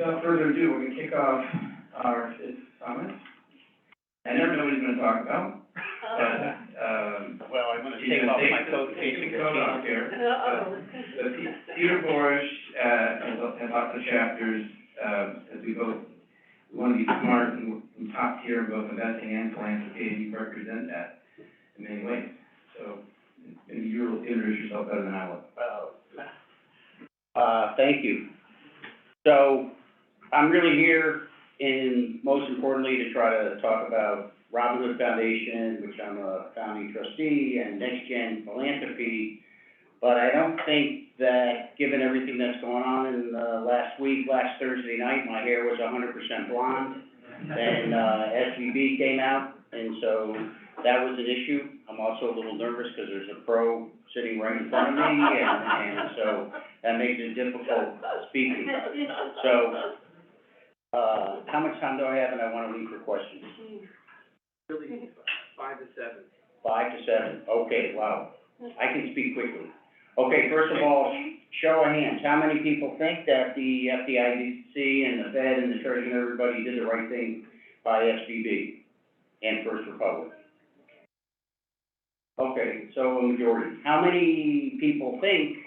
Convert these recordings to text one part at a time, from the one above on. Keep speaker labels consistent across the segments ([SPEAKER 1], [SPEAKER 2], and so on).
[SPEAKER 1] without further ado, we're gonna kick off our fifth summit. I never know what he's gonna talk about, but,
[SPEAKER 2] Well, I'm gonna take off my coat in case it gets
[SPEAKER 1] off here. But Peter Borish, has lots of chapters, as we both, we want to be smart and top tier in both investing and philanthropy, and you represent that in many ways. So, maybe you'll introduce yourself better than I will.
[SPEAKER 2] Thank you. So, I'm really here, and most importantly, to try to talk about Robin Hood Foundation, which I'm a founding trustee, and NextGen Philanthropy. But I don't think that, given everything that's going on in last Thursday night, my hair was 100% blonde, and SVB came out, and so that was an issue. I'm also a little nervous because there's a pro sitting right in front of me, and so that makes it difficult speaking. So, how much time do I have, and I want to leave for questions?
[SPEAKER 3] Really, 5 to 7.
[SPEAKER 2] 5 to 7, okay, wow. I can speak quickly. Okay, first of all, show of hands, how many people think that the FDIC and the Fed and the Treasury and everybody did the right thing by SVB and First Republic? Okay, so a majority. How many people think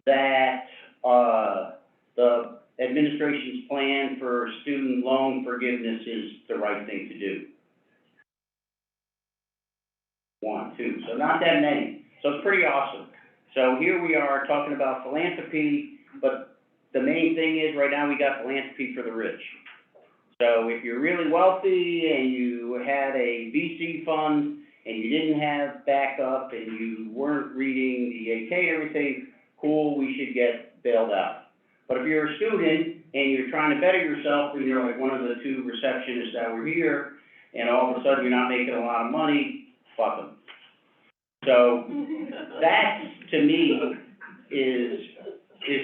[SPEAKER 2] that the administration's plan for student loan forgiveness is the right thing to do? 1, 2, so not that many. So it's pretty awesome. So here we are talking about philanthropy, but the main thing is right now we got philanthropy for the rich. So if you're really wealthy and you had a VC fund and you didn't have backup and you weren't reading the 8K and everything, cool, we should get bailed out. But if you're a student and you're trying to better yourself and you're like one of the 2 receptionists that were here, and all of a sudden you're not making a lot of money, fuck them. So that, to me, is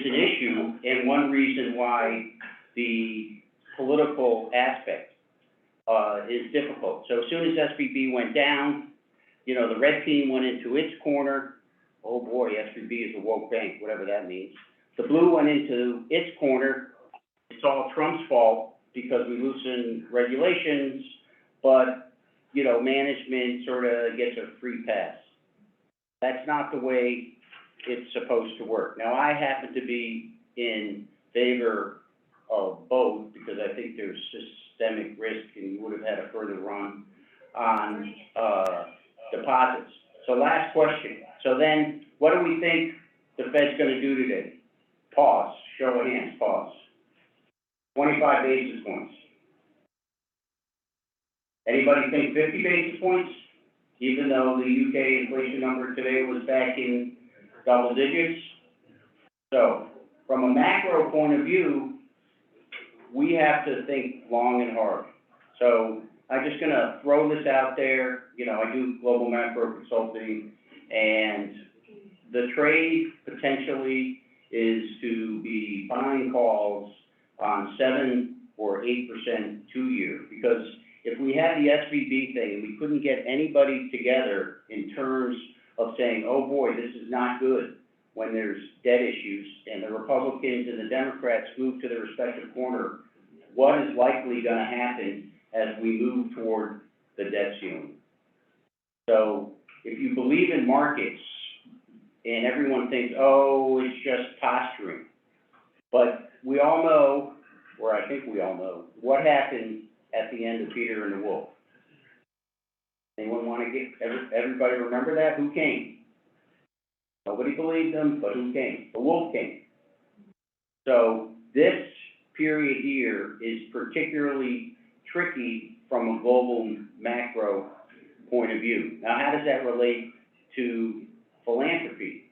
[SPEAKER 2] an issue, and one reason why the political aspect is difficult. So as soon as SVB went down, you know, the red team went into its corner. Oh boy, SVB is a woke bank, whatever that means. The blue went into its corner. It's all Trump's fault because we loosened regulations, but, you know, management sort of gets a free pass. That's not the way it's supposed to work. Now, I happen to be in favor of both because I think there's systemic risk and you would have had a further run on deposits. So last question. So then, what do we think the Fed's going to do today? Pause. Show of hands. Pause. 25 basis points. Anybody think 50 basis points? Even though the UK inflation number today was back in double digits. So, from a macro point of view, we have to think long and hard. So, I'm just gonna throw this out there. You know, I do global macro consulting, and the trade potentially is to be buying calls on 7 or 8% 2-year, because if we had the SVB thing and we couldn't get anybody together in terms of saying, oh boy, this is not good when there's debt issues and the Republicans and the Democrats move to their respective corner, what is likely going to happen as we move toward the debt ceiling? So if you believe in markets and everyone thinks, oh, it's just posturing, but we all know, or I think we all know, what happened at the end of Peter and the Wolf. Anyone want to get, everybody remember that? Who came? Nobody believed them, but who came? The wolf came. So this period here is particularly tricky from a global macro point of view. Now, how does that relate to philanthropy?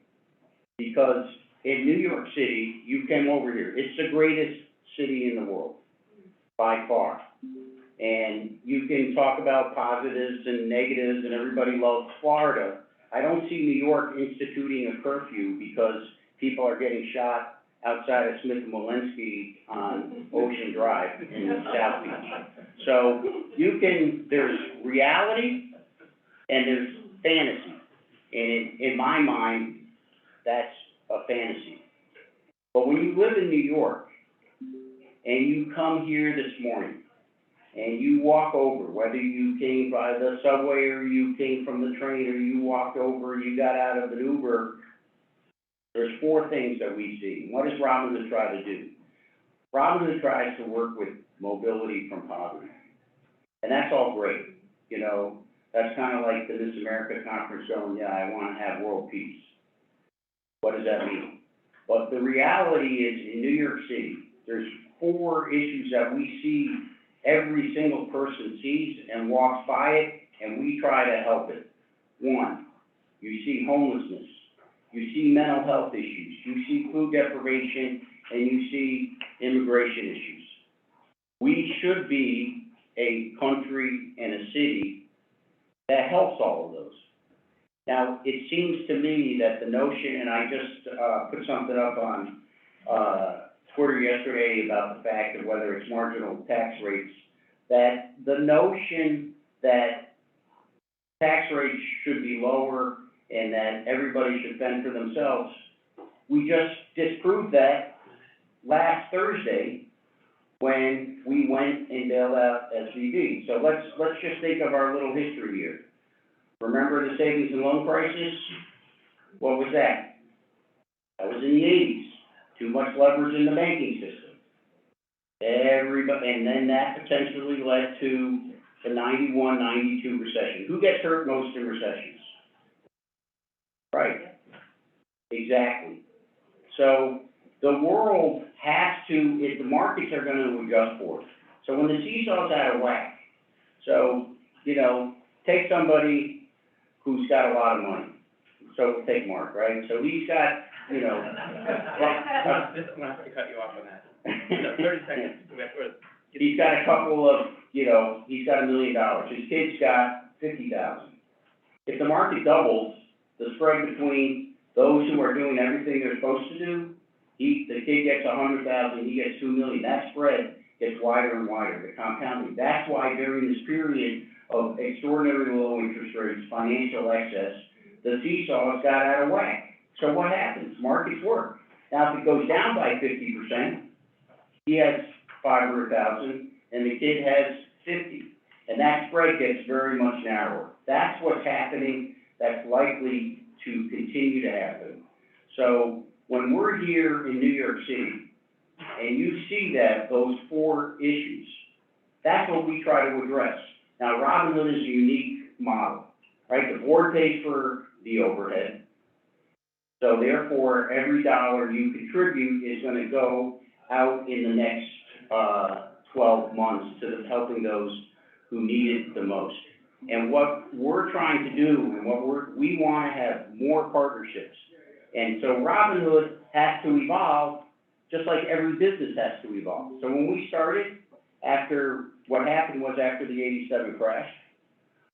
[SPEAKER 2] Because in New York City, you came over here. It's the greatest city in the world, by far. And you can talk about positives and negatives, and everybody loves Florida. I don't see New York instituting a curfew because people are getting shot outside of Smith and Walensky on Ocean Drive in South Beach. So you can, there's reality and there's fantasy. And in my mind, that's a fantasy. But when you live in New York and you come here this morning, and you walk over, whether you came by the subway, or you came from the train, or you walked over, you got out of an Uber, there's four things that we see. What does Robinhood try to do? Robinhood tries to work with mobility from poverty. And that's all great, you know, that's kind of like the Miss America conference going, yeah, I want to have world peace. What does that mean? But the reality is, in New York City, there's four issues that we see every single person sees and walks by it, and we try to help it. One, you see homelessness, you see mental health issues, you see food deprivation, and you see immigration issues. We should be a country and a city that helps all of those. Now, it seems to me that the notion, and I just put something up on Twitter yesterday about the fact of whether it's marginal tax rates, that the notion that tax rates should be lower and that everybody should fend for themselves, we just disproved that last Thursday when we went and bailed out SVB. So let's just think of our little history here. Remember the savings and loan crisis? What was that? That was in the 80s. Too much leverage in the banking system. Everybody, and then that potentially led to the 91, 92 recession. Who gets hurt most in recessions? Right. Exactly. So the world has to, if the markets are going to adjust for it. So when the seesaw's out of whack, so, you know, take somebody who's got a lot of money. So take Mark, right? So he's got, you know.
[SPEAKER 3] I'm going to have to cut you off on that. No, 30 seconds.
[SPEAKER 2] He's got a couple of, you know, he's got $1 million. His kid's got 50,000. If the market doubles, the spread between those who are doing everything they're supposed to do, the kid gets 100,000, he gets 2 million. That spread gets wider and wider, the compounding. That's why during this period of extraordinary low interest rates, financial excess, the seesaws got out of whack. So what happens? Markets work. Now, if it goes down by 50%, he has 500,000, and the kid has 50, and that spread gets very much narrower. That's what's happening. That's likely to continue to happen. So when we're here in New York City, and you see that, those four issues, that's what we try to address. Now, Robinhood is a unique model, right? The board pays for the overhead. So therefore, every dollar you contribute is going to go out in the next 12 months to helping those who need it the most. And what we're trying to do, and we want to have more partnerships. And so Robinhood has to evolve, just like every business has to evolve. So when we started, what happened was after the 87 crash,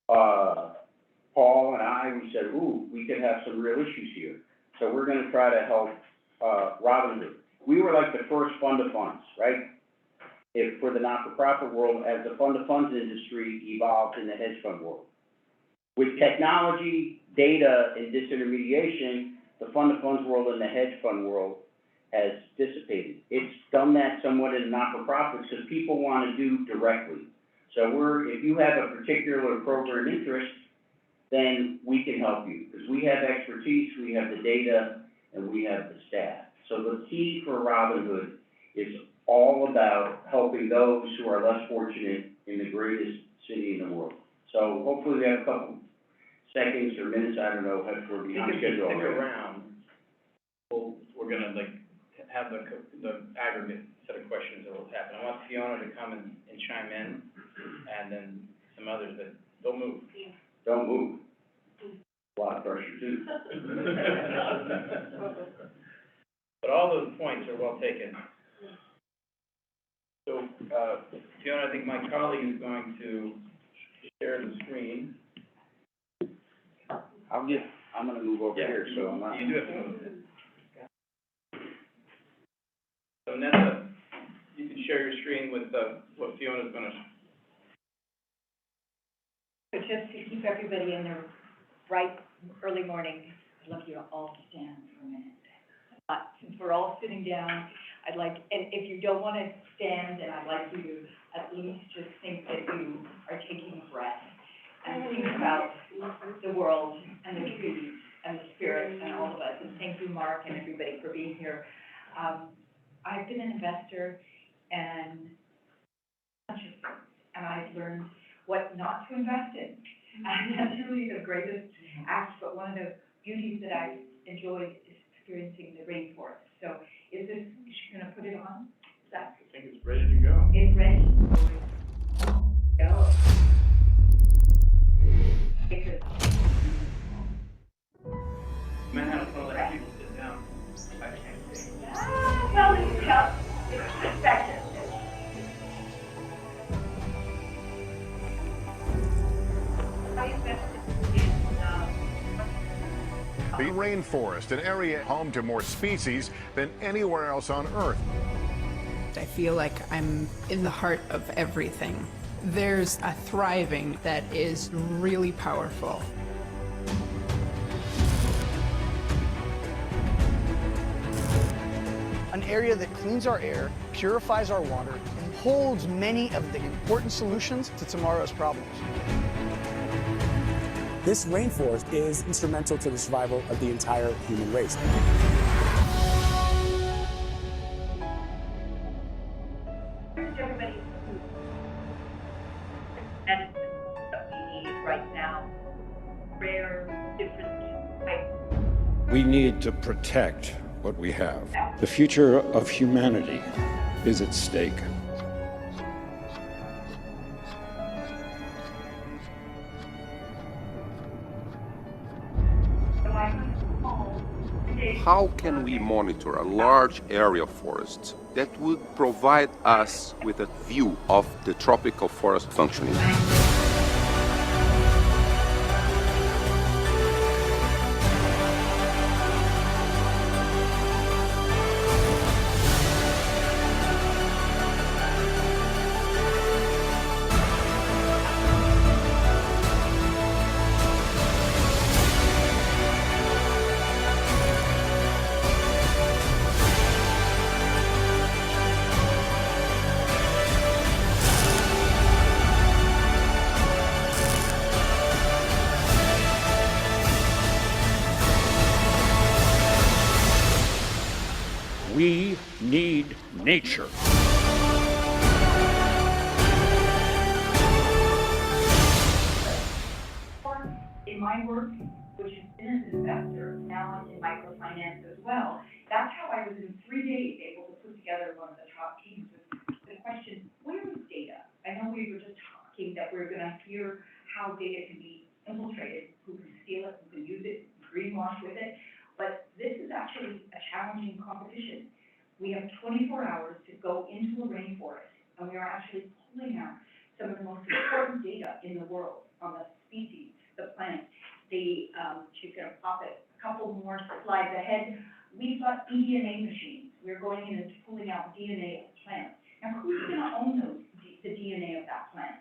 [SPEAKER 2] Paul and I, we said, ooh, we could have some real issues here. So we're going to try to help Robinhood. We were like the first fund of funds, right? For the not-for-profit world, as the fund of funds industry evolved in the hedge fund world. With technology, data, and disintermediation, the fund of funds world and the hedge fund world has dissipated. It's done that somewhat in not-for-profits because people want to do directly. So if you have a particular program interest, then we can help you because we have expertise, we have the data, and we have the staff. So the key for Robinhood is all about helping those who are less fortunate in the greatest city in the world. So hopefully we have a couple seconds or minutes, I don't know, we're behind schedule already.
[SPEAKER 3] Stick around. We're gonna have the aggregate set of questions that will happen. I want Fiona to come and chime in, and then some others that don't move.
[SPEAKER 2] Don't move. A lot of pressure too.
[SPEAKER 3] But all those points are well taken. So, Fiona, I think my colleague is going to share the screen.
[SPEAKER 2] I'm gonna move over here, so I'm not.
[SPEAKER 3] You do have to move it. So Nessa, you can share your screen with what Fiona's gonna.
[SPEAKER 4] So just to keep everybody in their right early morning, I'd love you all to stand for a minute. Since we're all sitting down, I'd like, and if you don't want to stand, then I'd like you to at least just think that you are taking a breath and think about the world and the trees and the spirit and all of us. And thank you, Mark, and everybody for being here. I've been an investor and I've learned what not to invest in. And that's really the greatest act, but one of the beauties that I've enjoyed is experiencing the rainforest. So is she gonna put it on? Is that?
[SPEAKER 3] I think it's ready to go.
[SPEAKER 4] It's ready. Go. Because
[SPEAKER 3] Man, I don't know, let people sit down. I can't see.
[SPEAKER 4] well, it's help, it's perspective. I invested in,
[SPEAKER 5] The rainforest, an area home to more species than anywhere else on Earth.
[SPEAKER 6] I feel like I'm in the heart of everything. There's a thriving that is really powerful.
[SPEAKER 7] An area that cleans our air, purifies our water, and holds many of the important solutions to tomorrow's problems.
[SPEAKER 8] This rainforest is instrumental to the survival of the entire human race.
[SPEAKER 4] Here's everybody's medicine that we need right now. Rare, different types.
[SPEAKER 9] We need to protect what we have. The future of humanity is at stake.
[SPEAKER 10] How can we monitor a large area of forests that would provide us with a view of the tropical forest functioning?
[SPEAKER 9] We need nature.
[SPEAKER 4] In my work, which has been as an investor, now in microfinance as well, that's how I was in 3 days able to put together one of the top teams with the question, where is data? I know we were just talking that we're gonna hear how data can be infiltrated, who can steal it, who can use it, greenwash with it, but this is actually a challenging competition. We have 24 hours to go into a rainforest, and we are actually pulling out some of the most important data in the world on the species, the plants. She's gonna pop it a couple more slides ahead. We've got eDNA machines. We're going in and pulling out DNA of plants. Now, who's gonna own the DNA of that plant?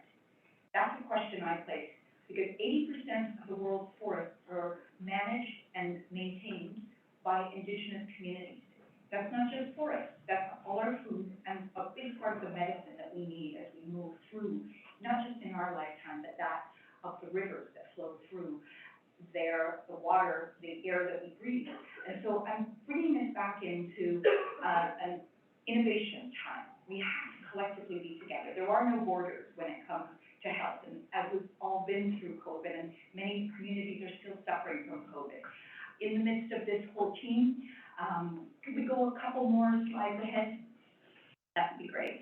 [SPEAKER 4] That's a question I place, because 80% of the world's forests are managed and maintained by indigenous communities. That's not just forests, that's all our food and a big part of the medicine that we need as we move through, not just in our lifetime, but that of the rivers that flow through there, the water, the air that we breathe. And so I'm bringing this back into an innovation time. We have to collectively be together. There are no borders when it comes to health, and as we've all been through COVID, and many communities are still suffering from COVID. In the midst of this whole team, could we go a couple more slides ahead? That would be great.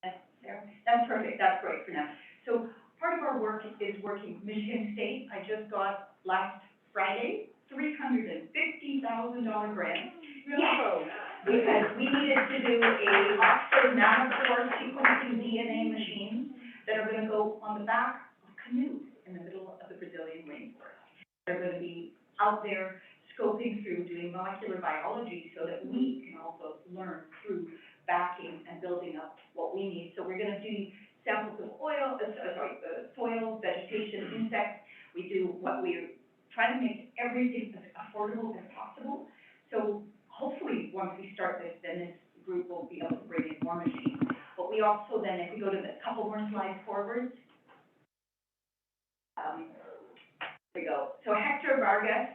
[SPEAKER 4] That's perfect, that's great for now. So part of our work is working Michigan State. I just got last Friday, $350,000 grant. Yes, because we needed to do a Oxford nanopore sequencing DNA machines that are gonna go on the back of canoes in the middle of the Brazilian rainforest. They're gonna be out there scoping through, doing molecular biology so that we can also learn through backing and building up what we need. So we're gonna do samples of soil, vegetation, insects. We do what we're trying to make everything as affordable as possible. So hopefully, once we start this, then if we go to the couple more slides forward. There we go. So Hector Vargas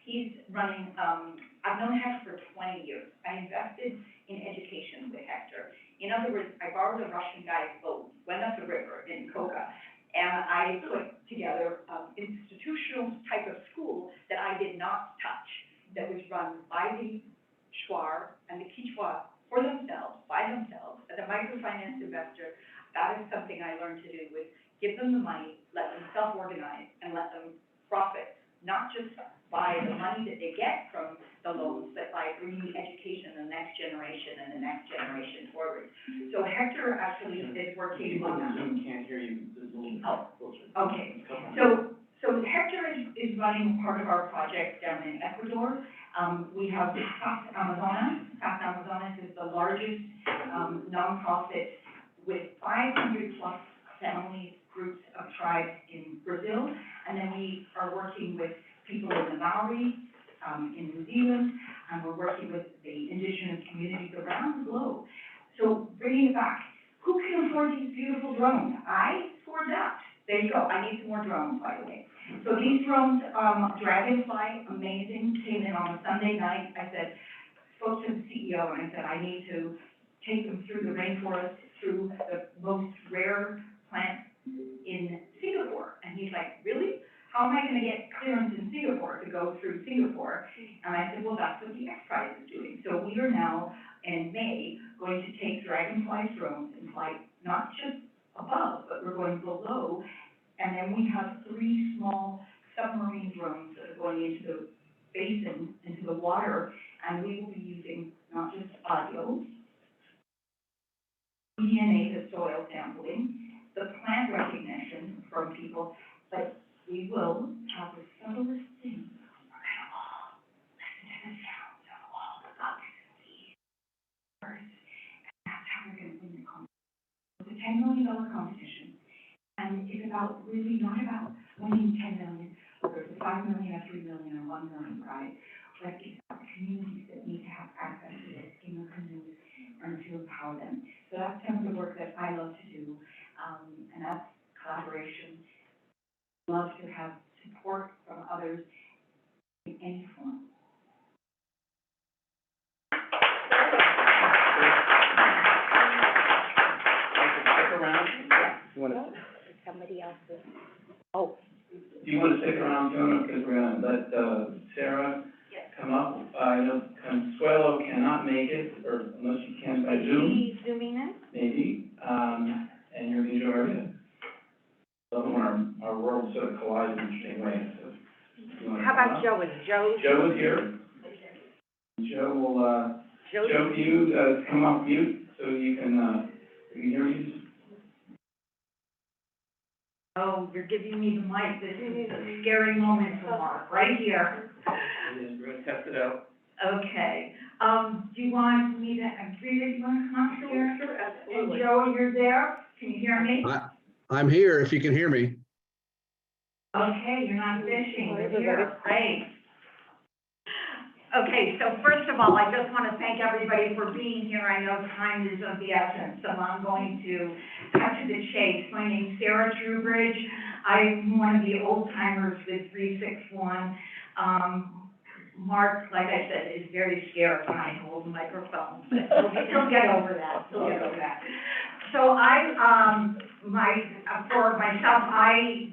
[SPEAKER 4] he's running, I've known Hector for 20 years. I invested in education with Hector. In other words, I borrowed a Russian guy's boat, went up the river in Koga, and I put together an institutional type of school that I did not touch, that was run by the Shuar and the Quichua for themselves, by themselves, as a microfinance investor. That is something I learned to do, with give them the money, let them self-organize, and let them profit, not just by the money that they get from the loans, but by bringing education and the next generation forward. So Hector actually is working on that.
[SPEAKER 3] Zoom can't hear you.
[SPEAKER 4] Okay. So Hector is running part of our project down in Ecuador. We have Paz Amazonas. Paz Amazonas is the largest nonprofit with 500 plus families, groups of tribes in Brazil. And then we are working with people in the Maori, in New Zealand, and we're working with the indigenous communities around the globe. So bringing it back, who can afford these beautiful drones? I afford that. There you go. I need some more drones, by the way. So these drones, Dragonfly, amazing, came in on a Sunday night. I spoke to the CEO, and I said, I need to take them through the rainforest, through the most rare plant in Singapore. And he's like, really? How am I going to get clearance in Singapore to go through Singapore? And I said, well, that's what the X Prize is doing. So we are now, in May, going to take Dragonfly drones and fly not just above, but we're going below. And then we have 3 small submarine drones that are going into the basin, into the water, and we will be using not just audio, DNA, the soil sampling, the plant recognition from people, but we will have the subtlest thing. We're going to all listen to the sounds of all the bugs and bees, birds, and that's how we're going to win the competition. It's a $10 million competition, and it's about really not about winning 10 million, or it's a 5 million, a 3 million, or 1 million prize, but it's about the communities that need to have access to this in their communities and to empower them. So that's some of the work that I love to do, and that's collaboration. Love to have support from others in any form.
[SPEAKER 3] Stick around. You want to?
[SPEAKER 11] Somebody else is, oh.
[SPEAKER 1] Do you want to stick around, Jonah, because we're going to let Sarah come up? I know Consuelo cannot make it, or unless you can by Zoom.
[SPEAKER 11] Is she zooming in?
[SPEAKER 1] Maybe, and you're going to enjoy it. Love when our world sort of collides in interesting ways. So
[SPEAKER 11] How about Joe? Is Joe?
[SPEAKER 1] Joe is here. Joe will, Joe, you come off mute so you can hear you.
[SPEAKER 4] Oh, you're giving me the mic. This is a scary moment for Mark, right here.
[SPEAKER 3] We're going to test it out.
[SPEAKER 4] Okay. Do you want me to, Rita, do you want to come up here?
[SPEAKER 11] Sure, absolutely.
[SPEAKER 4] And Joe, you're there? Can you hear me?
[SPEAKER 12] I'm here, if you can hear me.
[SPEAKER 4] Okay, you're not fishing, but you're great. Okay, so first of all, I just want to thank everybody for being here. I know time is of the essence, so I'm going to cut to the chase. My name's Sarah Drewbridge. I'm one of the old timers with 361. Mark, like I said, is very scared when I hold the microphone, but he'll get over that. So for myself, I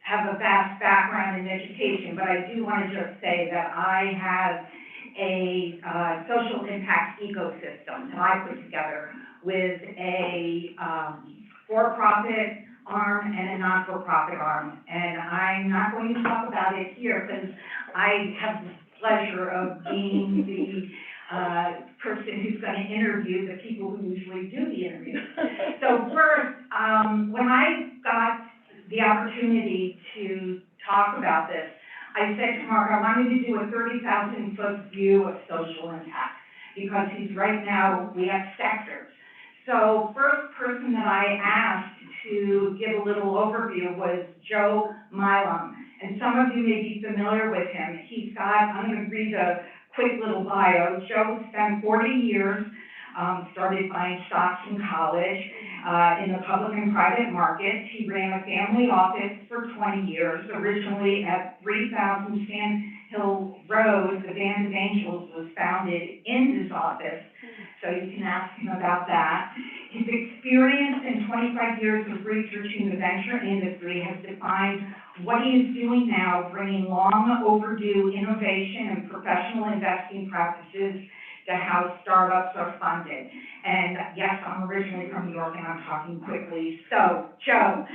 [SPEAKER 4] have a vast background in education, but I do want to just say that I have a social impact ecosystem that I put together with a for-profit arm and a not-for-profit arm. And I'm not going to talk about it here because I have the pleasure of being the person who's going to interview the people who usually do the interviews. So first, when I got the opportunity to talk about this, I said to Mark, I wanted to do a 30,000-foot view of social impact because right now we have sectors. So first person that I asked to give a little overview was Joe Milam. And some of you may be familiar with him. I'm going to read a quick little bio. Joe spent 40 years started buying stocks in college, in the public and private markets. He ran a family office for 20 years, originally at 3000 Sand Hill Road. The Band of Angels was founded in his office, so you can ask him about that. His experience in 25 years of researching the venture industry has defined what he is doing now, bringing long overdue innovation and professional investing practices to how startups are funded. And yes, I'm originally from New York and I'm talking quickly. So, Joe,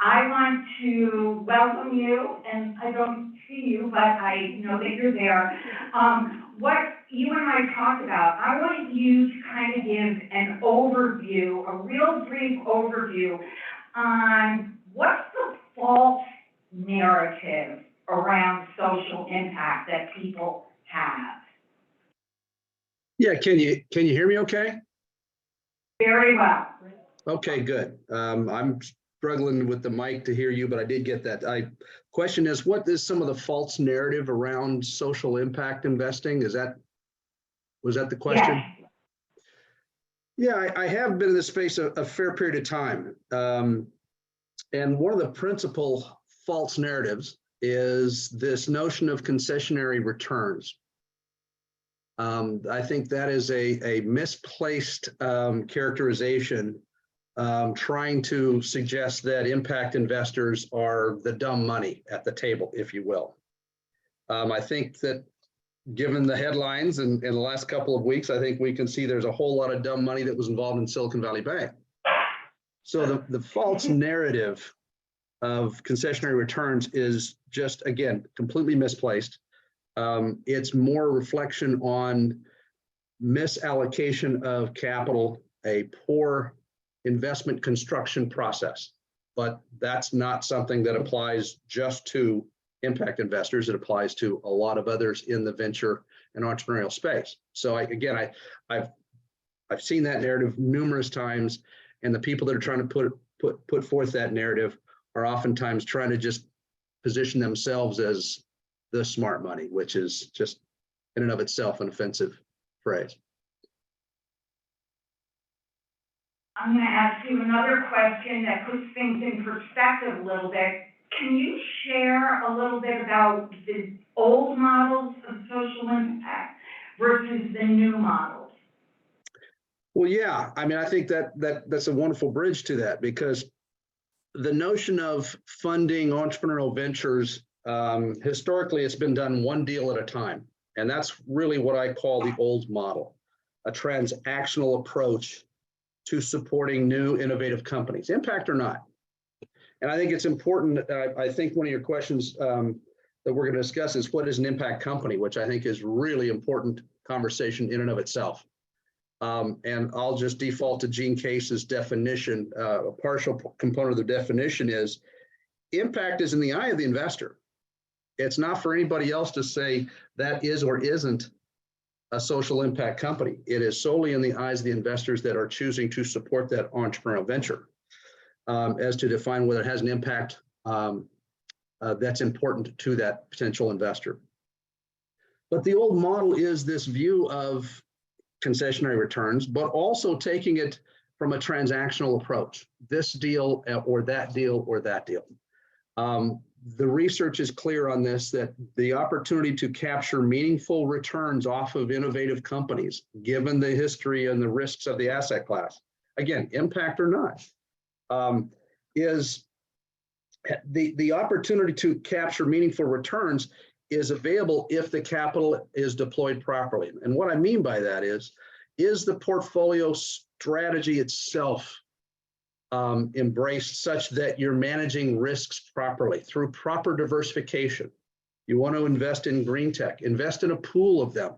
[SPEAKER 4] I want to welcome you, and I don't see you, but I know that you're there. What you and I talked about, I want you to kind of give an overview, a real brief overview on what's the false narrative around social impact that people have.
[SPEAKER 12] Yeah, can you hear me okay?
[SPEAKER 4] Very well.
[SPEAKER 12] Okay, good. I'm struggling with the mic to hear you, but I did get that. Question is, what is some of the false narrative around social impact investing? Was that the question?
[SPEAKER 4] Yes.
[SPEAKER 12] Yeah, I have been in this space a fair period of time. And one of the principal false narratives is this notion of concessionary returns. I think that is a misplaced characterization, trying to suggest that impact investors are the dumb money at the table, if you will. I think that given the headlines in the last couple of weeks, I think we can see there's a whole lot of dumb money that was involved in Silicon Valley Bank. So the false narrative of concessionary returns is just, again, completely misplaced. It's more reflection on misallocation of capital, a poor investment construction process. But that's not something that applies just to impact investors. It applies to a lot of others in the venture and entrepreneurial space. So I've seen that narrative numerous times, and the people that are trying to put forth that narrative are oftentimes trying to just position themselves as the smart money, which is just in and of itself an offensive phrase.
[SPEAKER 4] I'm going to ask you another question that puts things in perspective a little bit. Can you share a little bit about the old models of social impact versus the new models?
[SPEAKER 12] Well, yeah, I mean, I think that's a wonderful bridge to that, because the notion of funding entrepreneurial ventures, historically, it's been done one deal at a time. And that's really what I call the old model, a transactional approach to supporting new innovative companies, impact or not. And I think it's important, I think one of your questions that we're going to discuss is, what is an impact company, which I think is really important conversation in and of itself. And I'll just default to Gene Case's definition. A partial component of the definition is impact is in the eye of the investor. It's not for anybody else to say that is or isn't a social impact company. It is solely in the eyes of the investors that are choosing to support that entrepreneurial venture, as to define whether it has an impact that's important to that potential investor. But the old model is this view of concessionary returns, but also taking it from a transactional approach, this deal or that deal or that deal. The research is clear on this, that the opportunity to capture meaningful returns off of innovative companies, given the history and the risks of the asset class, again, impact or not, is the opportunity to capture meaningful returns is available if the capital is deployed properly. And what I mean by that is the portfolio strategy itself embraced such that you're managing risks properly through proper diversification? You want to invest in green tech, invest in a pool of them,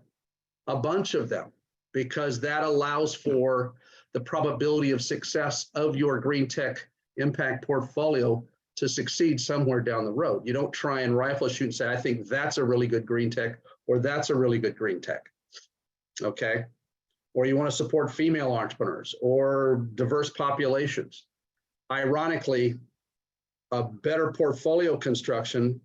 [SPEAKER 12] a bunch of them, because that allows for the probability of success of your green tech impact portfolio to succeed somewhere down the road. You don't try and rifle shoot and say, I think that's a really good green tech, or that's a really good green tech, okay? Or you want to support female entrepreneurs or diverse populations. Ironically, a better portfolio construction,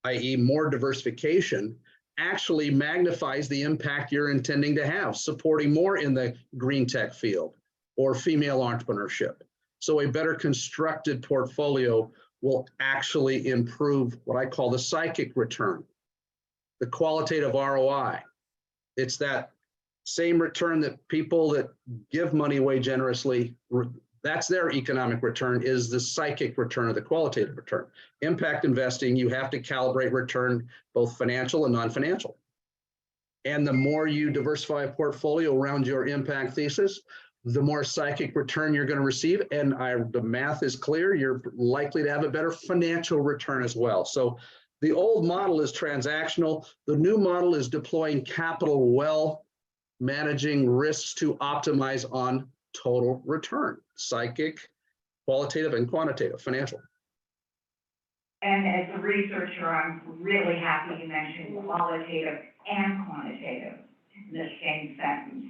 [SPEAKER 12] i.e. more diversification, actually magnifies the impact you're intending to have, supporting more in the green tech field or female entrepreneurship. So a better constructed portfolio will actually improve what I call the psychic return, the qualitative ROI. It's that same return that people that give money away generously, that's their economic return, is the psychic return or the qualitative return. Impact investing, you have to calibrate return, both financial and non-financial. And the more you diversify a portfolio around your impact thesis, the more psychic return you're going to receive. And the math is clear, you're likely to have a better financial return as well. So the old model is transactional. The new model is deploying capital well, managing risks to optimize on total return, psychic, qualitative, and quantitative, financial.
[SPEAKER 4] And as a researcher, I'm really happy you mentioned qualitative and quantitative in the same sentence.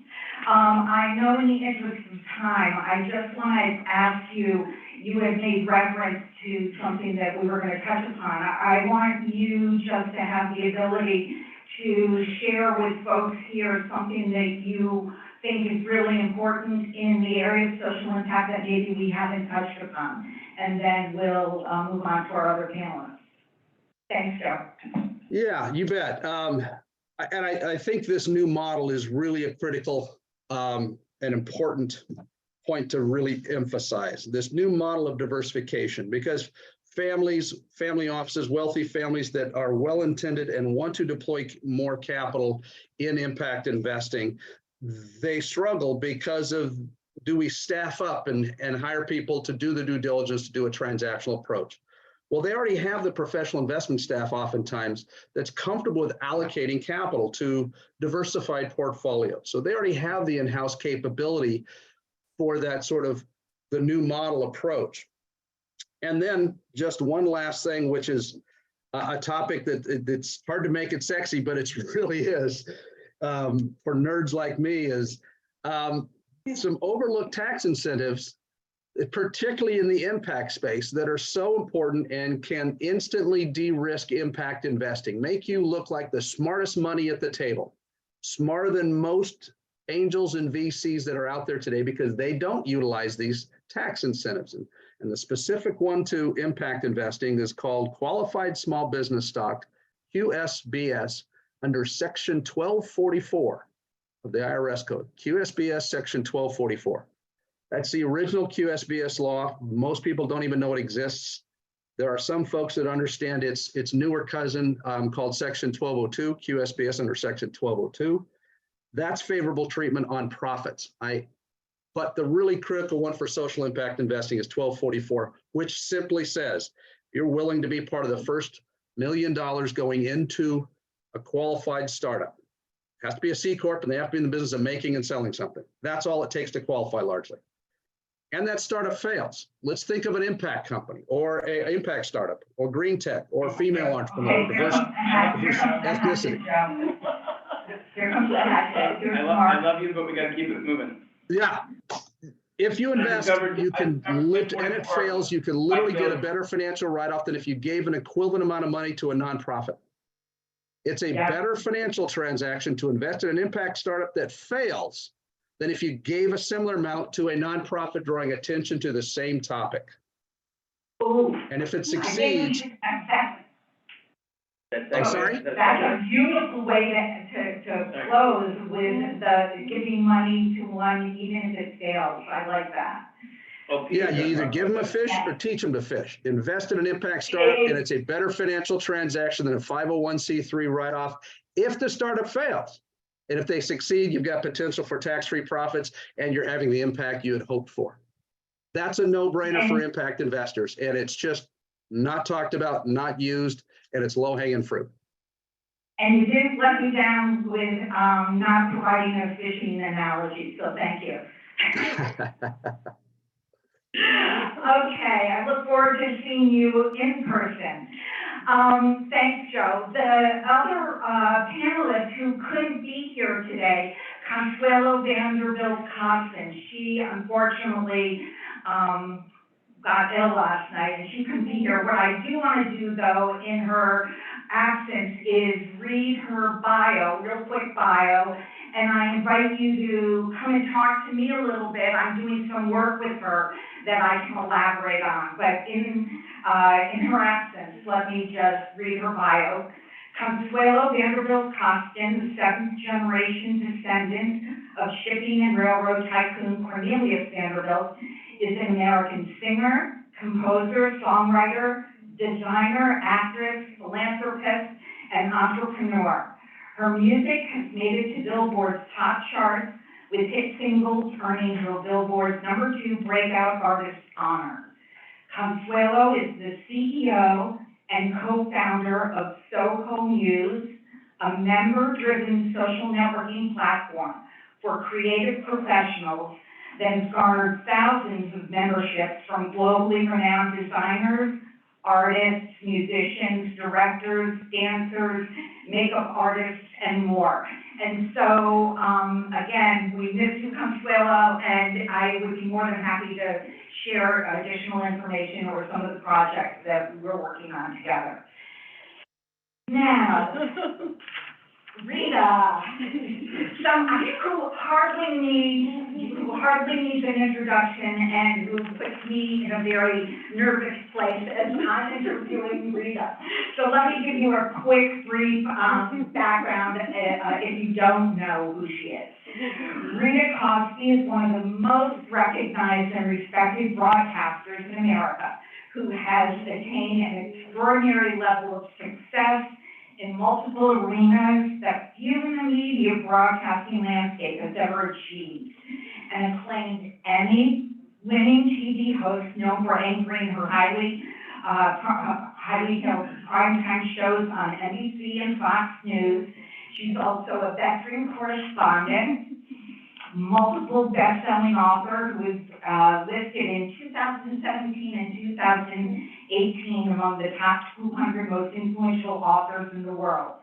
[SPEAKER 4] I know in the interest of time, I just want to ask you, you had made reference to something that we were going to touch upon. I want you just to have the ability to share with folks here something that you think is really important in the area of social impact that maybe we haven't touched upon. And then we'll move on to our other panelists. Thanks, Joe.
[SPEAKER 12] Yeah, you bet. I think this new model is really a critical and important point to really emphasize. This new model of diversification, because families, family offices, wealthy families that are well-intended and want to deploy more capital in impact investing, they struggle because of, do we staff up and hire people to do the due diligence to do a transactional approach? Well, they already have the professional investment staff oftentimes that's comfortable with allocating capital to diversified portfolios. So they already have the in-house capability for that sort of the new model approach. And then just one last thing, which is a topic that it's hard to make it sexy, but it really is for nerds like me, is some overlooked tax incentives, particularly in the impact space, that are so important and can instantly de-risk impact investing, make you look like the smartest money at the table, smarter than most angels and VCs that are out there today, because they don't utilize these tax incentives. And the specific one to impact investing is called Qualified Small Business Stock, QSBS, under Section 1244 of the IRS code, QSBS Section 1244. That's the original QSBS law. Most people don't even know it exists. There are some folks that understand its newer cousin called Section 1202, QSBS under Section 1202. That's favorable treatment on profits. But the really critical one for social impact investing is 1244, which simply says you're willing to be part of the first $1 million going into a qualified startup. It has to be a C Corp, and they have to be in the business of making and selling something. That's all it takes to qualify largely. And that startup fails. Let's think of an impact company or an impact startup or green tech or female entrepreneur, diverse ethnicity.
[SPEAKER 4] Here comes the hashtag.
[SPEAKER 3] I love you, but we got to keep it moving.
[SPEAKER 12] Yeah. If you invest, you can lift, and it fails, you can literally get a better financial write-off than if you gave an equivalent amount of money to a nonprofit. It's a better financial transaction to invest in an impact startup that fails than if you gave a similar amount to a nonprofit drawing attention to the same topic.
[SPEAKER 4] Ooh.
[SPEAKER 12] And if it succeeds, I'm sorry?
[SPEAKER 4] That's a beautiful way to close with the giving money to one, even if it fails. I like that.
[SPEAKER 12] Yeah, you either give them a fish or teach them to fish. Invest in an impact startup, and it's a better financial transaction than a 501c3 write-off if the startup fails. And if they succeed, you've got potential for tax-free profits, and you're having the impact you had hoped for. That's a no-brainer for impact investors, and it's just not talked about, not used, and it's low-hanging fruit.
[SPEAKER 4] And you didn't let me down with not providing a fishing analogy, so thank you. Okay, I look forward to seeing you in person. Thanks, Joe. The other panelist who couldn't be here today, Consuelo Vanderbilt-Costin, she unfortunately got ill last night and she couldn't be here. What I do want to do, though, in her absence is read her bio, real quick bio, and I invite you to come and talk to me a little bit. I'm doing some work with her that I can elaborate on, but in her absence, let me just read her bio. Consuelo Vanderbilt Costin, the seventh generation descendant of shipping and railroad tycoon Cornelius Vanderbilt, is an American singer, composer, songwriter, designer, actress, philanthropist, and entrepreneur. Her music has made it to Billboard's top charts, with hit singles earning her Billboard's #2 breakout artist honor. Consuelo is the CEO and co-founder of SoHo News, a member-driven social networking platform for creative professionals that has garnered thousands of memberships from globally renowned designers, artists, musicians, directors, dancers, makeup artists, and more. And so, again, we miss you, Consuelo, and I would be more than happy to share additional information or some of the projects that we're working on together. Now, Rita, who hardly needs an introduction and who puts me in a very nervous place as I'm interviewing Rita. So let me give you a quick, brief background if you don't know who she is. Rita Cosby is one of the most recognized and respected broadcasters in America, who has attained an extraordinary level of success in multiple arenas that few in the media broadcasting landscape has ever achieved. An acclaimed Emmy-winning TV host known for anchoring her highly primetime shows on NBC and Fox News. She's also a veteran correspondent, multiple best-selling author who is listed in 2017 and 2018 among the top 200 most influential authors in the world.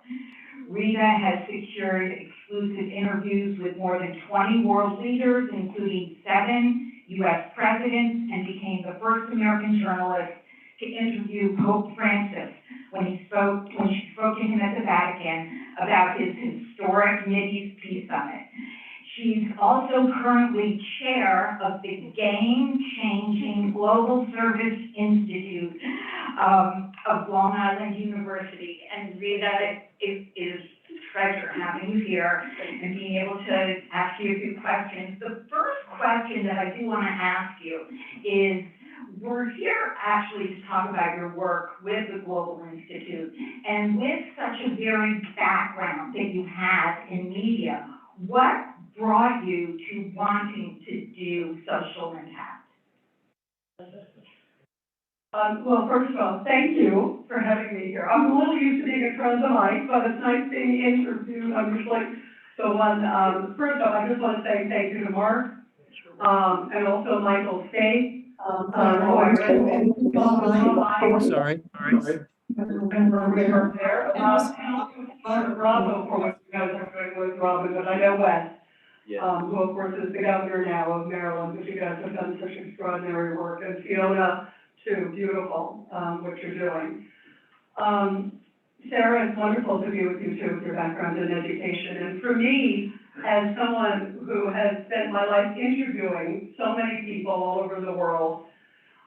[SPEAKER 4] Rita has secured exclusive interviews with more than 20 world leaders, including 7 U.S. presidents, and became the first American journalist to interview Pope Francis when she spoke to him at the Vatican about his historic Mideast Peace Summit. She's also currently chair of the game-changing Global Service Institute of Long Island University. And Rita, it is a treasure having you here and being able to ask you a few questions. The first question that I do want to ask you is, we're here actually to talk about your work with the Global Institute, and with such a varied background that you have in media, what brought you to wanting to do social impact?
[SPEAKER 13] Well, first of all, thank you for having me here. I'm a little used to being a friend of mine, but it's nice being interviewed. I'm usually the one, first off, I just want to say thank you to Mark, and also Michael State.
[SPEAKER 7] Sorry.
[SPEAKER 13] Bravo for what you guys are doing with Robin, but I know Wes, who of course is the governor now of Maryland, but you guys have done such extraordinary work, and Fiona too, beautiful, what you're doing. Sarah, it's wonderful to be with you too, with your background in education, and for me, as someone who has spent my life interviewing so many people all over the world,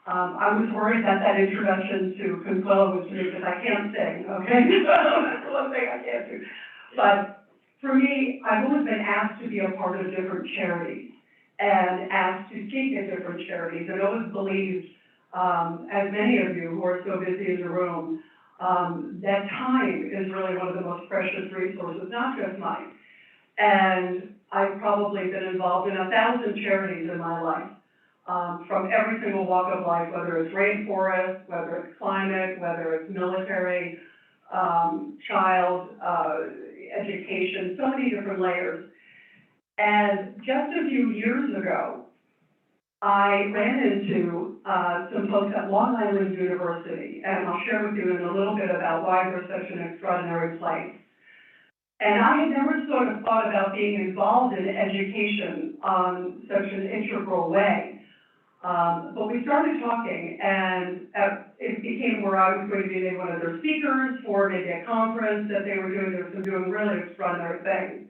[SPEAKER 13] I was worried that introduction to Consuelo was me, because I can't sing, okay? That's the one thing I can't do. But for me, I've always been asked to be a part of different charities and asked to speak at different charities, and always believed, as many of you who are so busy in the room, that time is really one of the most precious resources, not just mine. And I've probably been involved in 1,000 charities in my life, from every single walk of life, whether it's rainforest, whether it's climate, whether it's military, child, education, so many different layers. And just a few years ago, I ran into some folks at Long Island University, and I'll share with you in a little bit about why they're such an extraordinary place. And I had never sort of thought about being involved in education on such an integral way. But we started talking, and it became where I was going to be one of their speakers for maybe a conference that they were doing. They were doing really extraordinary things.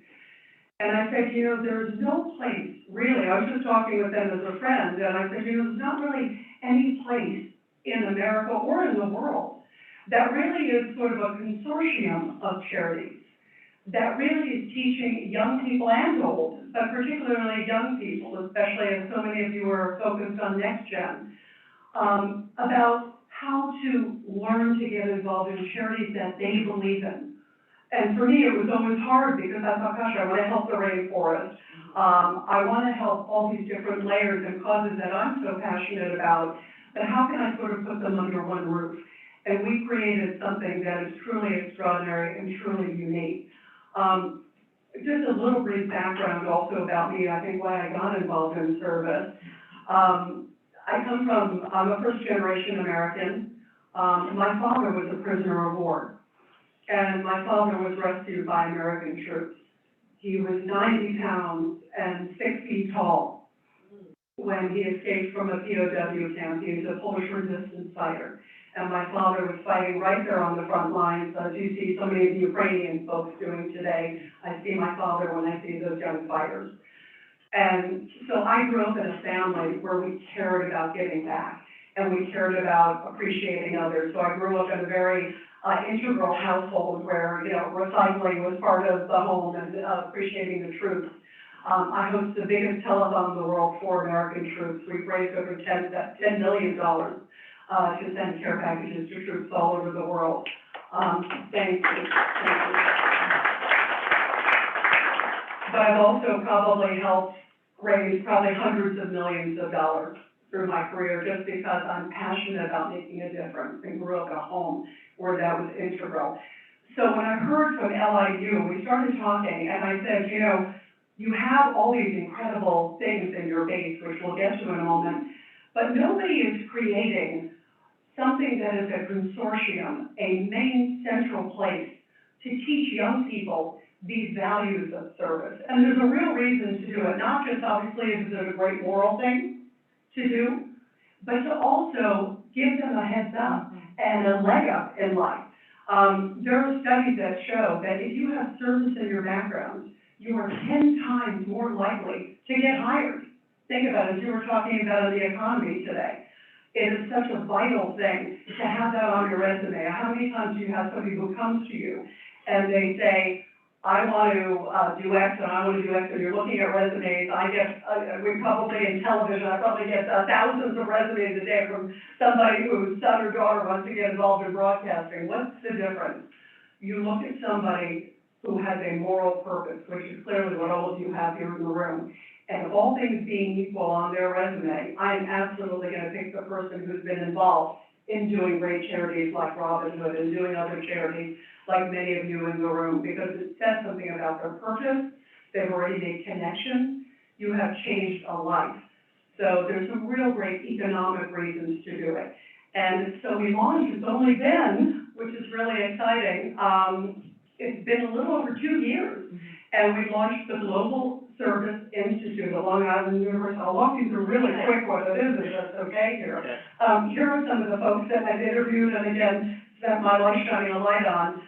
[SPEAKER 13] And I said, there's no place, really, I was just talking with them as a friend, and I said, there's not really any place in America or in the world that really is sort of a consortium of charities that really is teaching young people and old, but particularly young people, especially as so many of you are focused on NextGen, about how to learn to get involved in charities that they believe in. And for me, it was always hard because I thought, gosh, I want to help the rainforest. I want to help all these different layers and causes that I'm so passionate about, but how can I sort of put them under one roof? And we created something that is truly extraordinary and truly unique. Just a little brief background also about me, I think why I got involved in service. I'm a first-generation American. My father was a prisoner of war. And my father was rescued by American troops. He was 90 pounds and 6 feet tall when he escaped from a POW camp. He was a Polish resistance fighter. And my father was fighting right there on the front lines, as you see so many of the Ukrainian folks doing today. I see my father when I see those young fighters. And so I grew up in a family where we cared about giving back, and we cared about appreciating others. So I grew up in a very integral household where, recycling was part of the home and appreciating the troops. I host the biggest telethon in the world for American troops. We've raised over $10 million to send care packages to troops all over the world. Thank you. But I've also probably helped raise hundreds of millions of dollars through my career just because I'm passionate about making a difference and grew up in a home where that was integral. So when I heard from LIU, we started talking, and I said, you have all these incredible things in your base, which we'll get to in a moment, but nobody is creating something that is a consortium, a main central place to teach young people these values of service. And there's a real reason to do it, not just obviously is it a great moral thing to do, but to also give them a heads up and a leg up in life. There are studies that show that if you have service in your background, you are 10 times more likely to get hired. Think about it, as you were talking about in the economy today. It is such a vital thing to have that on your resume. How many times do you have somebody who comes to you and they say, I want to do X and I want to do X, and you're looking at resumes. I get, we probably in television, I probably get thousands of resumes a day from somebody whose son or daughter wants to get involved in broadcasting. What's the difference? You look at somebody who has a moral purpose, which is clearly what all of you have here in the room. And of all things being equal on their resume, I am absolutely going to pick the person who's been involved in doing great charities like Robin Hood and doing other charities like many of you in the room, because it says something about their purpose. They've already made connections. You have changed a life. So there's some real great economic reasons to do it. And so we launched, it's only been, which is really exciting, it's been a little over 2 years, and we launched the Global Service Institute at Long Island University. I'll walk you through really quick what it is, if that's okay here. Here are some of the folks that I've interviewed, and again, spent my life shining a light on.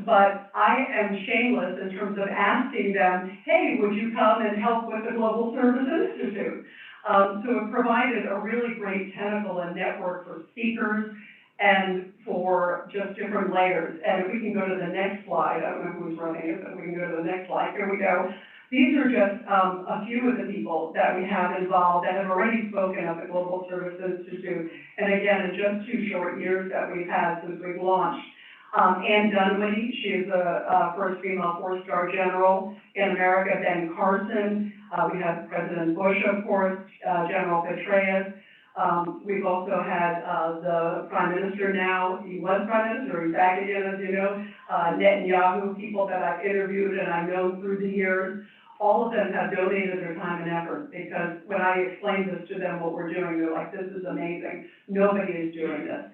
[SPEAKER 13] But I am shameless in terms of asking them, hey, would you come and help with the Global Service Institute? So it provided a really great tentacle and network for speakers and for just different layers. And if we can go to the next slide, I don't know who's running it, but we can go to the next slide. Here we go. These are just a few of the people that we have involved that have already spoken at the Global Service Institute. And again, in just 2 short years that we've had since we've launched. Ann Dunwoody, she is the first female 4-star general in America. Ben Carson, we have President Bush, of course, General Petraeus. We've also had the Prime Minister now. He was Prime Minister, he's back again, as you know. Netanyahu, people that I've interviewed and I've known through the years. All of them have donated their time and effort, because when I explain this to them, what we're doing, they're like, this is amazing. Nobody is doing this.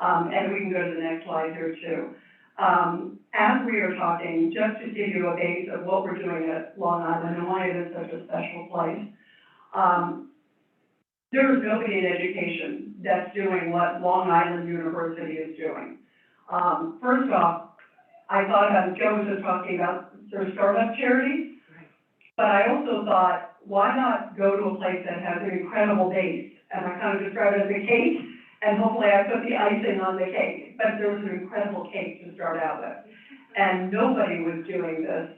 [SPEAKER 13] And we can go to the next slide here too. As we are talking, just to give you a base of what we're doing at Long Island and why it is such a special place. There's nobody in education that's doing what Long Island University is doing. First off, I thought about, Joe was just talking about sort of startup charities, but I also thought, why not go to a place that has an incredible base? And I kind of describe it as a cake, and hopefully I put the icing on the cake, but there was an incredible cake to start out with. And nobody was doing this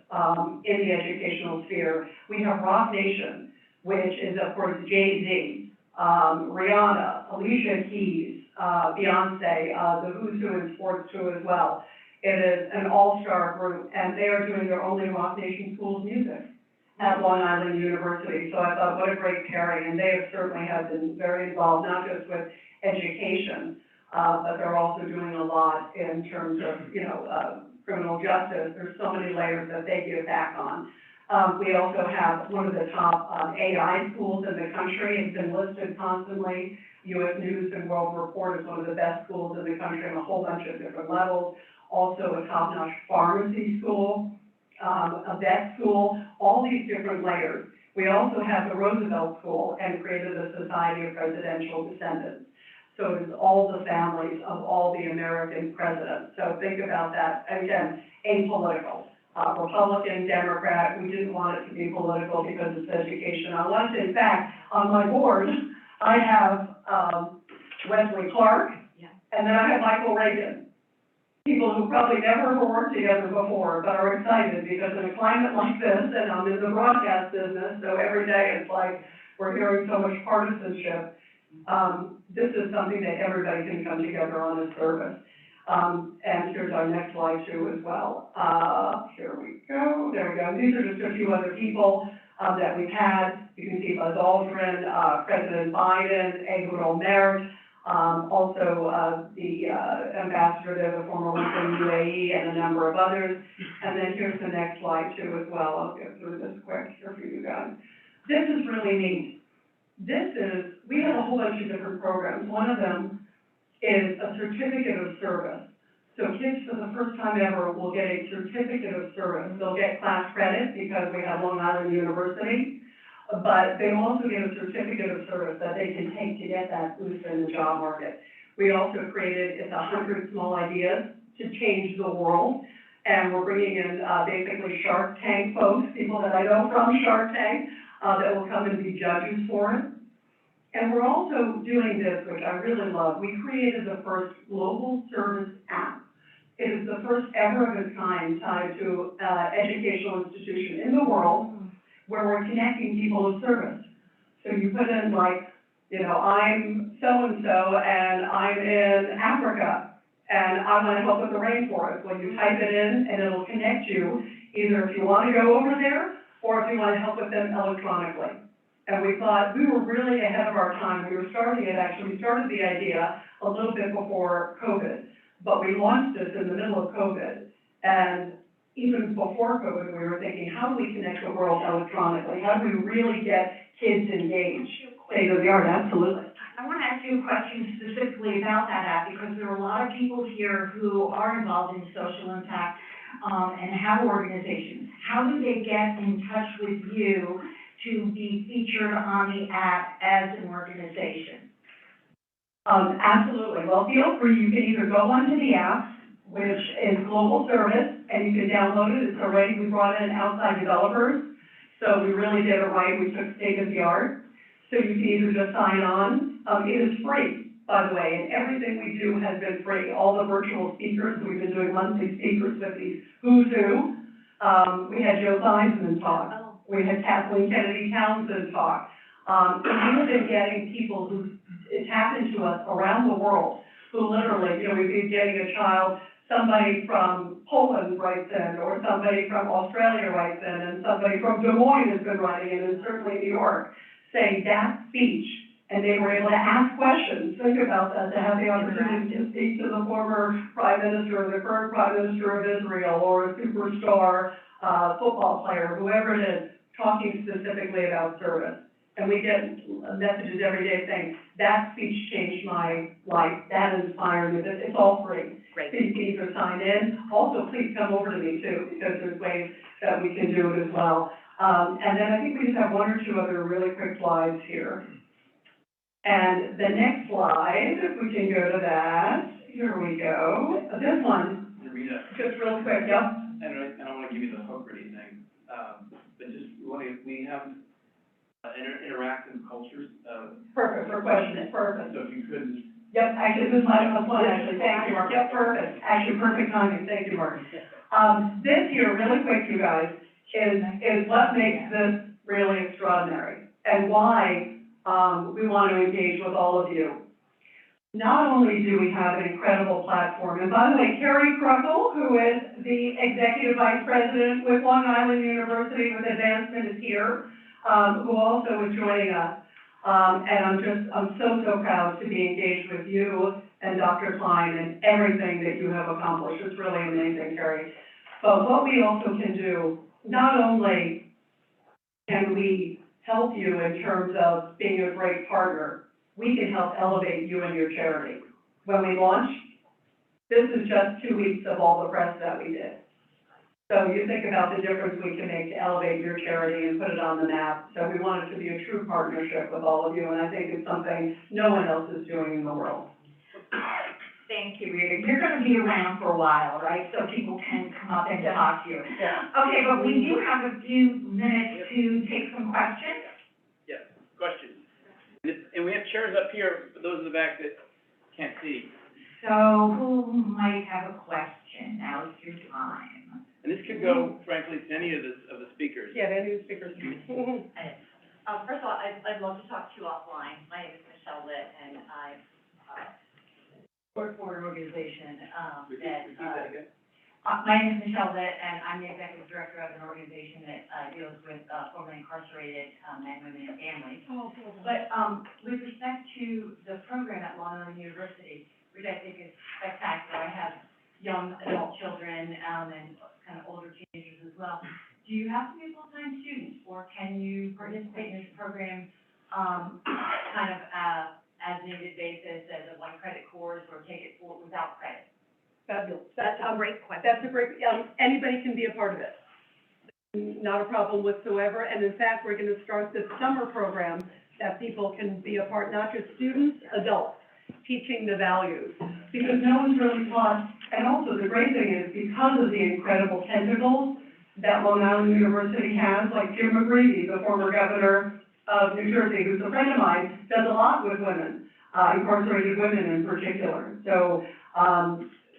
[SPEAKER 13] in the educational sphere. We have Rock Nation, which is, of course, Jay-Z, Rihanna, Alicia Keys, Beyonce, the Who's Who in sports too as well. It is an all-star group, and they are doing their only Rock Nation School of Music at Long Island University. So I thought, what a great pairing, and they have certainly have been very involved, not just with education, but they're also doing a lot in terms of, criminal justice. There's so many layers that they give back on. We also have one of the top AI schools in the country. It's been listed constantly. U.S. News and World Report is one of the best schools in the country on a whole bunch of different levels. Also a top-notch pharmacy school, a vet school, all these different layers. We also have the Roosevelt School and created a Society of Presidential Descendants. So it's all the families of all the American presidents. So think about that. Again, apolitical. Republican, Democrat, we didn't want it to be political because it's education. I wanted to, in fact, on my board, I have Wesley Clark, and then I have Michael Reagan. People who probably never have worked together before, but are excited because in a climate like this, and I'm in the broadcast business, so every day it's like we're hearing so much partisanship. This is something that everybody can come together on as service. And here's our next slide too as well. Here we go, there we go. These are just a few other people that we've had. You can see Buzz Aldrin, President Biden, Ehud Olmert, also the ambassador there, the former one from UAE, and a number of others. And then here's the next slide too as well. I'll go through this quick here for you guys. This is really neat. We have a whole bunch of different programs. One of them is a certificate of service. So kids for the first time ever will get a certificate of service. They'll get class credit because we have Long Island University, but they will also get a certificate of service that they can take to get that boost in the job market. We also created, it's 100 small ideas to change the world. And we're bringing in basically Shark Tank folks, people that I know from Shark Tank, that will come and be judges for it. And we're also doing this, which I really love. We created the first global service app. It is the first ever of its kind tied to educational institution in the world where we're connecting people of service. So you put in like, I'm so-and-so and I'm in Africa and I want to help with the rainforest. Well, you type it in and it'll connect you either if you want to go over there or if you want to help with them electronically. And we thought we were really ahead of our time. We started the idea a little bit before COVID, but we launched this in the middle of COVID. And even before COVID, we were thinking, how do we connect the world electronically? How do we really get kids engaged? State of the art, absolutely.
[SPEAKER 4] I want to ask you a question specifically about that app, because there are a lot of people here who are involved in social impact and have organizations. How do they get in touch with you to be featured on the app as an organization?
[SPEAKER 13] Absolutely. Well, feel free. You can either go onto the app, which is global service, and you can download it. It's already, we brought in outside developers, so we really did it right. We took state of the art. So you can either just sign on. It is free, by the way, and everything we do has been free. All the virtual speakers, we've been doing monthly speakers with these Who's Who. We had Joe Theismann talk. We had Kathleen Kennedy Townsend talk. And we have been getting people who tap into us around the world, who literally, we've been getting a child, somebody from Poland writes in, or somebody from Australia writes in, and somebody from Des Moines has been writing in, and certainly New York, saying that speech, and they were able to ask questions. Think about that, to have the opportunity to speak to the former prime minister, or the current prime minister of Israel, or a superstar football player, whoever it is, talking specifically about service. And we get messages every day saying, that speech changed my life, that inspired me. It's all free.
[SPEAKER 11] Great.
[SPEAKER 13] So you can either sign in. Also, please come over to me too, because there's ways that we can do it as well. And then I think we just have one or two other really quick slides here. And the next slide, if we can go to that, here we go. This one,
[SPEAKER 3] Rita,
[SPEAKER 13] just real quick, yep.
[SPEAKER 3] I don't wanna give you the hook or anything, but just, we have interactive cultures,
[SPEAKER 13] Perfect for questions, perfect.
[SPEAKER 3] so if you could.
[SPEAKER 13] Yep, actually, this is my last one, actually, thank you, Mark. Yep, perfect, actually, perfect timing, thank you, Mark. This here, really quick, you guys, is what makes this really extraordinary, and why, we want to engage with all of you. Not only do we have an incredible platform, and by the way, Carrie Kruckle, who is the Executive Vice President with Long Island University with Advancement, is here, who also is joining us. And I'm so proud to be engaged with you and Dr. Klein and everything that you have accomplished. It's really amazing, Carrie. But what we also can do, not only can we help you in terms of being a great partner, we can help elevate you and your charity. When we launch, this is just 2 weeks of all the press that we did. So you think about the difference we can make to elevate your charity and put it on the map. So we want it to be a true partnership with all of you, and I think it's something no one else is doing in the world.
[SPEAKER 4] Thank you, Rita. You're gonna be around for a while, right? So people can come up and talk to you.
[SPEAKER 13] Yeah.
[SPEAKER 4] Okay, but we do have a few minutes to take some questions.
[SPEAKER 3] Yes, questions. And we have chairs up here for those in the back that can't see.
[SPEAKER 4] So who might have a question? Now is your time.
[SPEAKER 3] And this could go, frankly, to any of the speakers.
[SPEAKER 13] Yeah, any of the speakers.
[SPEAKER 11] First of all, I'd love to talk to you offline. My name is Michelle Litt, and I work for an organization
[SPEAKER 3] Repeat that again.
[SPEAKER 11] my name is Michelle Litt, and I'm the executive director of an organization that deals with formerly incarcerated men, women, and families.
[SPEAKER 13] Oh,
[SPEAKER 11] But with respect to the program at Long Island University, which I think is spectacular, I have young adult children and kind of older teenagers as well. Do you have to be a full-time student, or can you participate in this program kind of as needed basis, as a one credit course, or take it for without credit?
[SPEAKER 13] Fabulous.
[SPEAKER 11] That's a great question.
[SPEAKER 13] That's a great, anybody can be a part of it. Not a problem whatsoever, and in fact, we're gonna start this summer program that people can be a part, not just students, adults, teaching the values. Because no one's really taught, and also the great thing is, because of the incredible tentacles that Long Island University has, like Jim McGreevy, the former governor of New Jersey, who's a friend of mine, does a lot with women, incarcerated women in particular. So,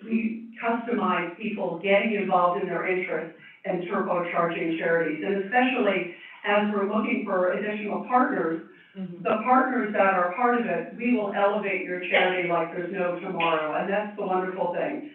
[SPEAKER 13] we customize people getting involved in their interests and turbocharging charities. And especially as we're looking for additional partners, the partners that are part of it, we will elevate your charity like there's no tomorrow. And that's the wonderful thing.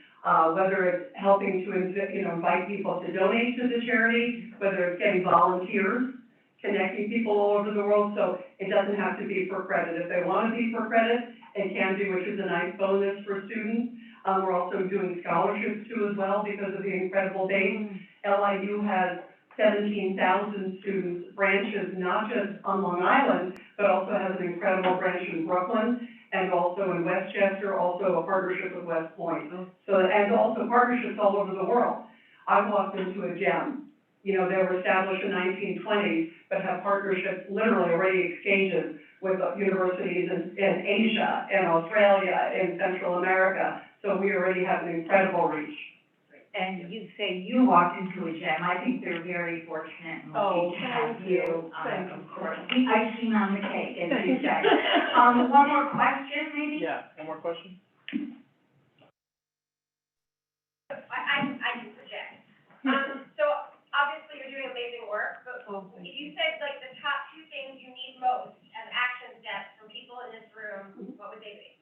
[SPEAKER 13] Whether it's helping to invite people to donate to the charity, whether it's getting volunteers, connecting people all over the world, so it doesn't have to be for credit. If they want to be for credit, it can be, which is a nice bonus for students. We're also doing scholarships too as well because of the incredible base. LIU has 17,000 students, branches, not just on Long Island, but also has an incredible branch in Brooklyn and also in Westchester, also a partnership with West Point. So, and also partnerships all over the world. I walked into a gem. They were established in 1920s, but have partnerships, literally already exchanges with universities in Asia, in Australia, in Central America. So we already have an incredible reach.
[SPEAKER 4] And you say you walked into a gem. I think they're very fortunate and lucky to have you, of course. The icing on the cake, as you say. One more question, maybe?
[SPEAKER 3] Yeah, one more question?
[SPEAKER 11] I can project. So obviously you're doing amazing work, but if you said like the top two things you need most as action steps from people in this room, what would they be?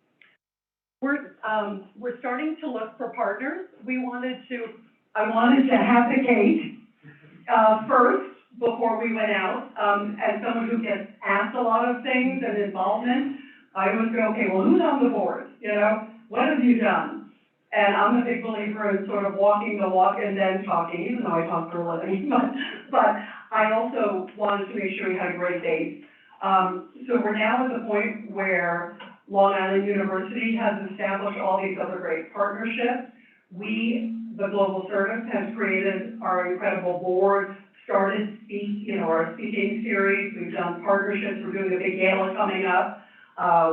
[SPEAKER 13] We're starting to look for partners. I wanted to have the cake, first, before we went out. As someone who gets asked a lot of things and involvement, I always go, okay, well, who's on the board? What have you done? And I'm a big believer in sort of walking the walk and then talking, even though I talk for a living, but I also wanted to make sure we had a great date. So we're now at the point where Long Island University has established all these other great partnerships. We, the Global Service, has created our incredible board, started our speaking series. We've done partnerships. We're doing a big gala coming up.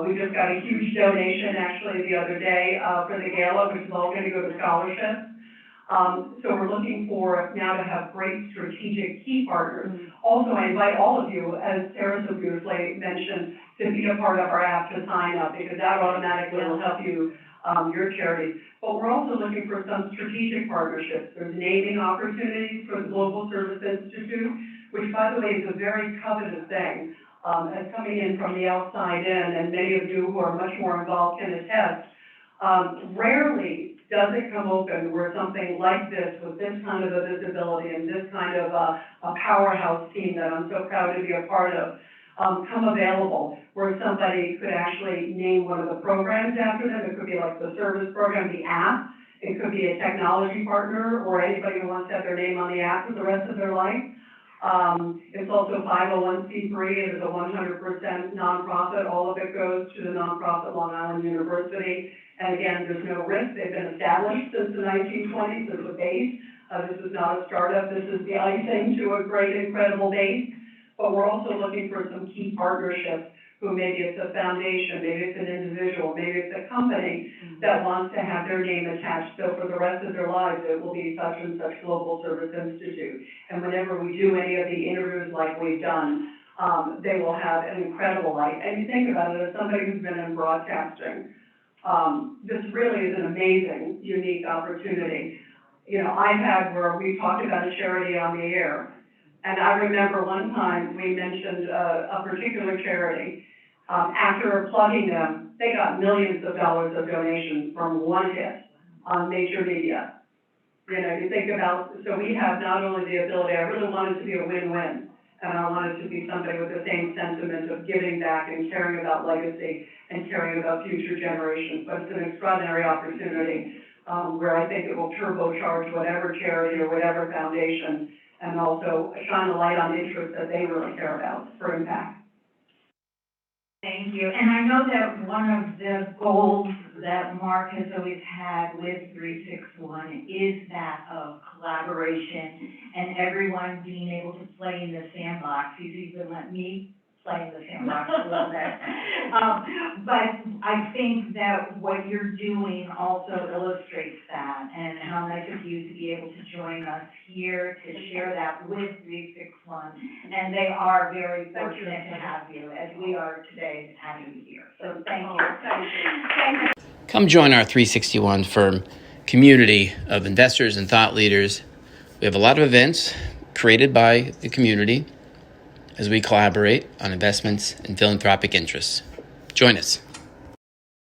[SPEAKER 13] We just got a huge donation actually the other day, for the gala, which is all gonna go to scholarships. So we're looking for now to have great strategic key partners. Also, I invite all of you, as Sarah so beautifully mentioned, to be a part of our app to sign up, because that automatically will help you, your charity. But we're also looking for some strategic partnerships. There's naming opportunities for the Global Service Institute, which, by the way, is a very coveted thing. As coming in from the outside in, and many of you who are much more involved can attest, rarely does it come open where something like this, with this kind of a visibility and this kind of a powerhouse team that I'm so proud to be a part of, come available, where somebody could actually name one of the programs after them. It could be like the service program, the app. It could be a technology partner, or anybody who wants to have their name on the app for the rest of their life. It's also 501c3, it is a 100% nonprofit. All of it goes to the nonprofit Long Island University. And again, there's no risk. They've been established since the 1920s as a base. This is not a startup. This is the icing to a great, incredible base. But we're also looking for some key partnerships, who maybe it's a foundation, maybe it's an individual, maybe it's a company that wants to have their name attached. So for the rest of their lives, it will be such and such Global Service Institute. And whenever we do any of the interviews like we've done, they will have an incredible life. And you think about it, as somebody who's been in broadcasting, this really is an amazing, unique opportunity. You know, I've had where we talked about a charity on the air, and I remember one time we mentioned a particular charity. After plugging them, they got millions of dollars of donations from one hit on major media. You know, you think about, so we have not only the ability, I really want it to be a win-win, and I want it to be somebody with the same sentiment of giving back and caring about legacy and caring about future generations. But it's an extraordinary opportunity where I think it will turbocharge whatever charity or whatever foundation, and also shine a light on interests that they really care about for impact.
[SPEAKER 11] Thank you. And I know that one of the goals that Mark has always had with 361 is that of collaboration and everyone being able to play in the sandbox. He's even let me play in the sandbox a little bit. But I think that what you're doing also illustrates that, and how nice of you to be able to join us here to share that with 361. And they are very fortunate to have you, as we are today having you here. So thank you. Thank you.
[SPEAKER 14] Come join our 361 firm community of investors and thought leaders. We have a lot of events created by the community as we collaborate on investments and philanthropic interests. Join us.